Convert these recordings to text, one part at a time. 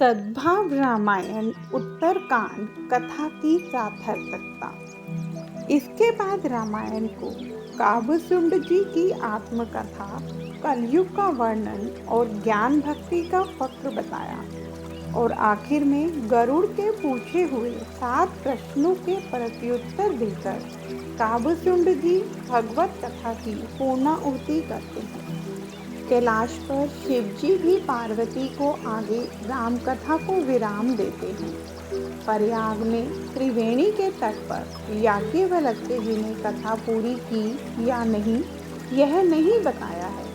सद्भाव रामायण उत्तरकांड कथा की सार्थकता। इसके बाद रामायण को काबसुंड जी की आत्मकथा, कलयुग का वर्णन और ज्ञान भक्ति का फक्र बताया और आखिर में गरुड़ के पूछे हुए 7 प्रश्नों के प्रत्युत्तर देकर काबसुंड जी भगवत कथा की पूर्णाहुति करते हैं। कैलाश पर शिवजी भी पार्वती को आगे राम कथा को विराम देते हैं। प्रयाग में त्रिवेणी के तट पर याज्ञवल्क्य जी ने कथा पूरी की या नहीं, यह नहीं बताया है।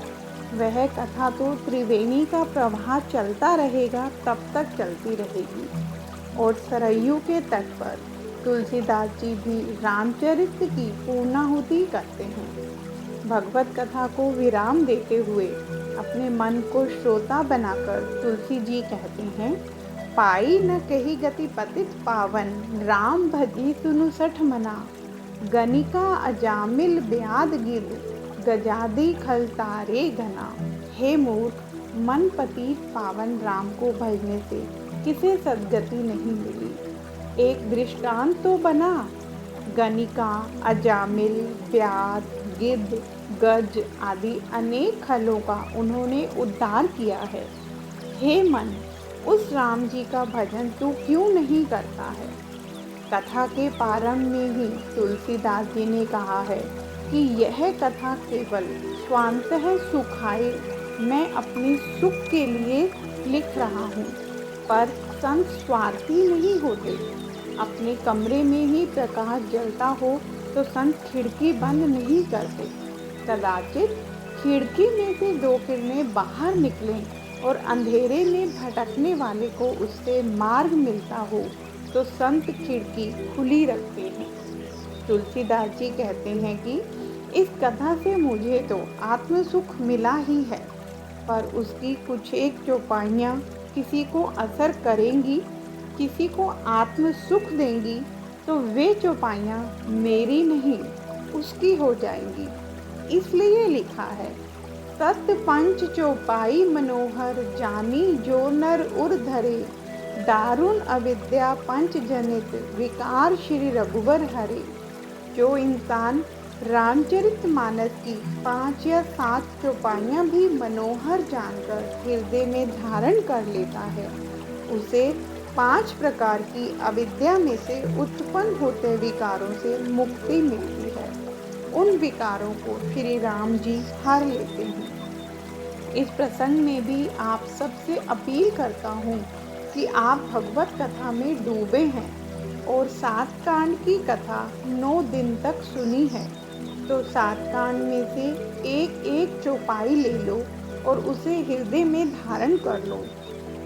वह कथा तो त्रिवेणी का प्रवाह चलता रहेगा, तब तक चलती रहेगी। और सरयू के तट पर तुलसीदास जी भी रामचरित्र की पूर्णाहुति करते हैं। भगवत कथा को विराम देते हुए अपने मन को श्रोता बनाकर तुलसी जी कहते हैं, पाई न कही गति पतित पावन, राम भजी सुनु सठ मना, गनिका अजामिल ब्याद गिर, गजादी खल तारे घना। हे मूर्ख, मन पतित पावन राम को भजने से किसे सद्गति नहीं मिली। एक दृष्टांत तो बना। गनिका, अजामिल, ब्याद, गिद्ध, गज आदि अनेक खलों का उन्होंने उद्धार किया है। हे मन, उस राम जी का भजन तू क्यों नहीं करता है। कथा के प्रारंभ में ही तुलसीदास जी ने कहा है कि यह कथा केवल स्वांतः सुखाए, मैं अपने सुख के लिए लिख रहा हूँ। पर संत स्वार्थी नहीं होते। अपने कमरे में ही प्रकाश जलता हो तो संत खिड़की बंद नहीं करते। कदाचित खिड़की में से 2 किरणें बाहर निकलें और अंधेरे में भटकने वाले को उससे मार्ग मिलता हो तो संत खिड़की खुली रखते हैं। तुलसीदास जी कहते हैं कि इस कथा से मुझे तो आत्म सुख मिला ही है, पर उसकी कुछ एक चौपाइयाँ किसी को असर करेंगी, किसी को आत्म सुख देंगी, तो वे चौपाइयाँ मेरी नहीं उसकी हो जाएंगी। इसलिए लिखा है, सत पंच चौपाई मनोहर, जानी जो नर उर धरे, दारुण अविद्या पंच जनित, विकार श्री रघुवर हरे। जो इंसान रामचरितमानस की 5 या 7 चौपाइयाँ भी मनोहर जानकर हृदय में धारण कर लेता है, उसे 5 प्रकार की अविद्या में से उत्पन्न होते विकारों से मुक्ति मिलती है। उन विकारों को श्री राम जी हर लेते हैं। इस प्रसंग में भी आप सबसे अपील करता हूँ कि आप भगवत कथा में डूबे हैं और 7 कांड की कथा 9 दिन तक सुनी है, तो 7 कांड में से एक एक चौपाई ले लो और उसे हृदय में धारण कर लो।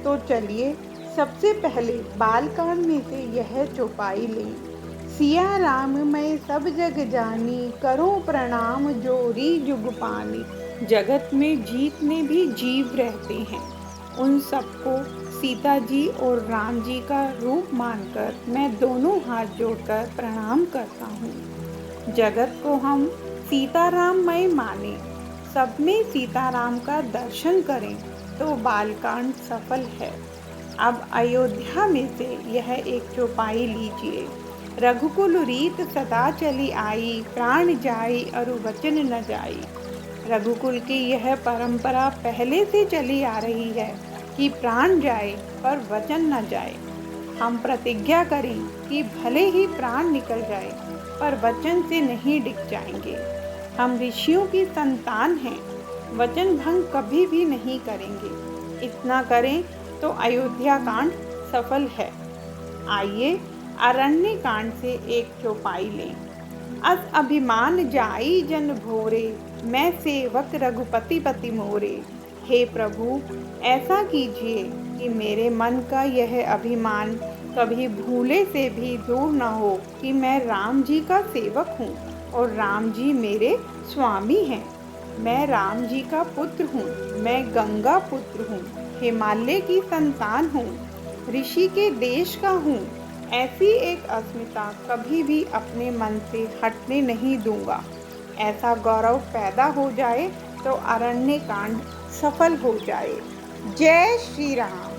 तो चलिए सबसे पहले बालकांड में से यह चौपाई लें। सिया राम मैं सब जग जानी, करो प्रणाम जोरी जुग पानी। जगत में जितने भी जीव रहते हैं उन सबको सीता जी और राम जी का रूप मानकर मैं दोनों हाथ जोड़कर प्रणाम करता हूँ। जगत को हम सीताराममय माने, सब में सीताराम का दर्शन करें तो बालकांड सफल है। अब अयोध्या में से यह एक चौपाई लीजिए। रघुकुल रीत सदा चली आई, प्राण जाई और वचन न जाई। रघुकुल की यह परंपरा पहले से चली आ रही है कि प्राण जाए पर वचन न जाए। हम प्रतिज्ञा करें कि भले ही प्राण निकल जाए पर वचन से नहीं डिग जाएंगे। हम ऋषियों की संतान हैं, वचन भंग कभी भी नहीं करेंगे। इतना करें तो अयोध्या कांड सफल है। आइए अरण्य कांड से एक चौपाई लें। अस अभिमान जाई जन भोरे, मैं सेवक रघुपति पति मोरे। हे प्रभु, ऐसा कीजिए कि मेरे मन का यह अभिमान कभी भूले से भी दूर न हो कि मैं राम जी का सेवक हूँ और राम जी मेरे स्वामी हैं। मैं राम जी का पुत्र हूँ, मैं गंगा पुत्र हूँ, हिमालय की संतान हूँ, ऋषि के देश का हूँ। ऐसी एक अस्मिता कभी भी अपने मन से हटने नहीं दूंगा। ऐसा गौरव पैदा हो जाए तो अरण्य कांड सफल हो जाए। जय श्री राम।